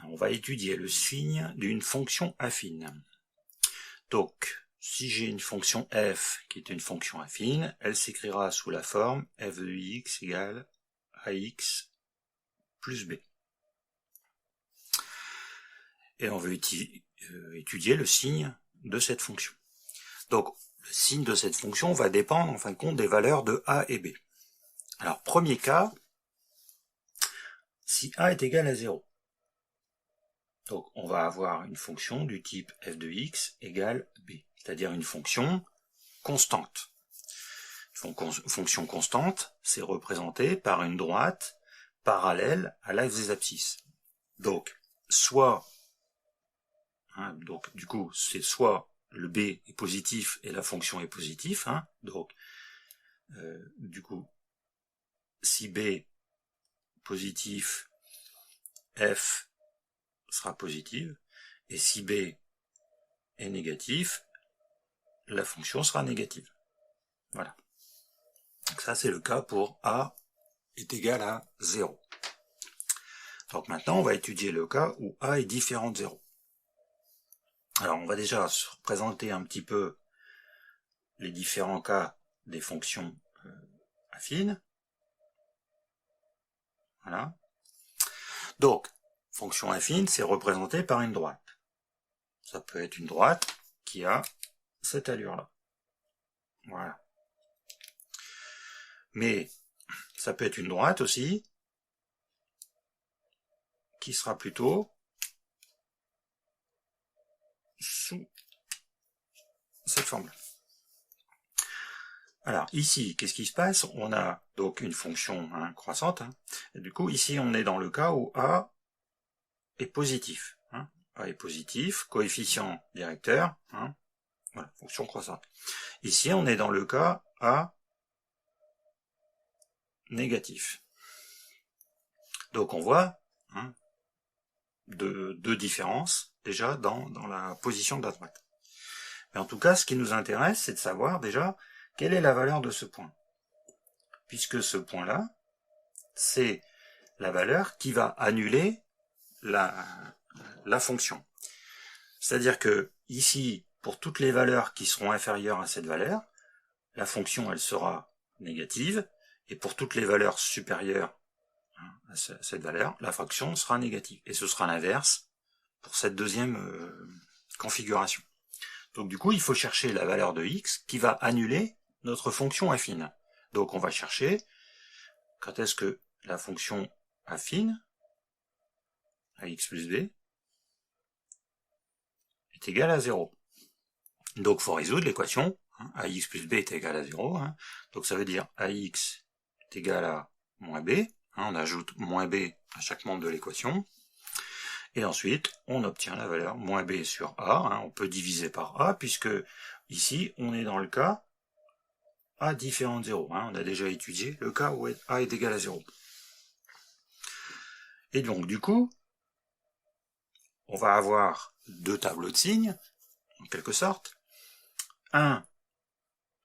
on va étudier le signe d'une fonction affine. Donc, si j'ai une fonction f qui est une fonction affine, elle s'écrira sous la forme f de x égale ax plus b. Et on veut étudier le signe de cette fonction. Donc, le signe de cette fonction va dépendre, en fin de compte, des valeurs de a et b. Alors, premier cas, si a est égal à 0. Donc, on va avoir une fonction du type f de x égale b, c'est-à-dire une fonction constante. Une fonction constante, c'est représenté par une droite parallèle à l'axe des abscisses. Donc, soit, donc du coup, c'est soit le b est positif et la fonction est positive, donc, du coup, si b positif, f sera positive, et si b est négatif, la fonction sera négative. Voilà. Donc ça, c'est le cas pour a est égal à 0. Donc maintenant, on va étudier le cas où a est différent de 0. Alors, on va déjà se représenter un petit peu les différents cas des fonctions affines. Voilà. Donc, fonction affine, c'est représenté par une droite. Ça peut être une droite qui a cette allure-là. Voilà. Mais ça peut être une droite aussi qui sera plutôt sous cette forme-là. Alors ici, qu'est-ce qui se passe? On a donc une fonction croissante. Et du coup, ici, on est dans le cas où a est positif. A est positif, coefficient directeur. Voilà, fonction croissante. Ici, on est dans le cas a négatif. Donc on voit deux différences déjà dans la position de la droite. Mais en tout cas, ce qui nous intéresse, c'est de savoir déjà quelle est la valeur de ce point. Puisque ce point-là, c'est la valeur qui va annuler la fonction. C'est-à-dire que ici, pour toutes les valeurs qui seront inférieures à cette valeur, la fonction elle sera négative, et pour toutes les valeurs supérieures à cette valeur, la fonction sera négative. Et ce sera l'inverse pour cette deuxième configuration. Donc du coup, il faut chercher la valeur de x qui va annuler notre fonction affine. Donc on va chercher quand est-ce que la fonction affine, ax plus b, est égale à 0. Donc il faut résoudre l'équation, ax plus b est égal à 0. Donc ça veut dire ax est égal à moins b. On ajoute moins b à chaque membre de l'équation. Et ensuite, on obtient la valeur moins b sur a. On peut diviser par a, puisque ici, on est dans le cas a différent de 0. On a déjà étudié le cas où a est égal à 0. Et donc, du coup, on va avoir deux tableaux de signes, en quelque sorte. Un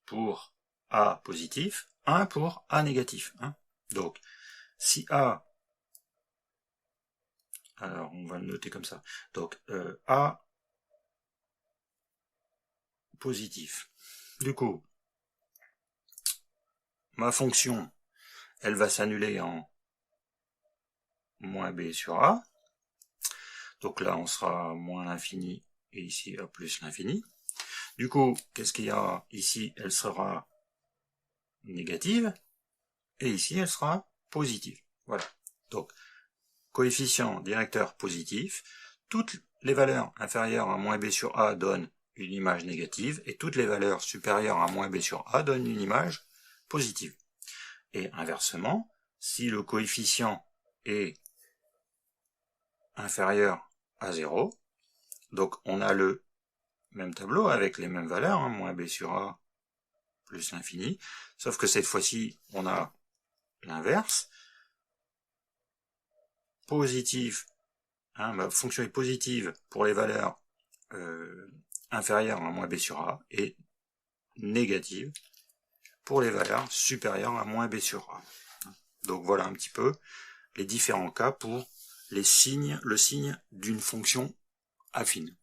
pour a positif, un pour a négatif. Donc, si a, alors on va le noter comme ça, donc a positif. Du coup, ma fonction, elle va s'annuler en moins b sur a. Donc là, on sera moins l'infini, et ici a plus l'infini. Du coup, qu'est-ce qu'il y a ici? Elle sera négative, et ici, elle sera positive. Voilà. Donc, coefficient directeur positif, toutes les valeurs inférieures à moins b sur a donnent une image négative, et toutes les valeurs supérieures à moins b sur a donnent une image positive. Et inversement, si le coefficient est inférieur à 0, donc on a le même tableau avec les mêmes valeurs, moins b sur a plus l'infini, sauf que cette fois-ci, on a l'inverse. Positif, ma fonction est positive pour les valeurs inférieures à moins b sur a, et négative pour les valeurs supérieures à moins b sur a. Donc voilà un petit peu les différents cas pour le signe d'une fonction affine.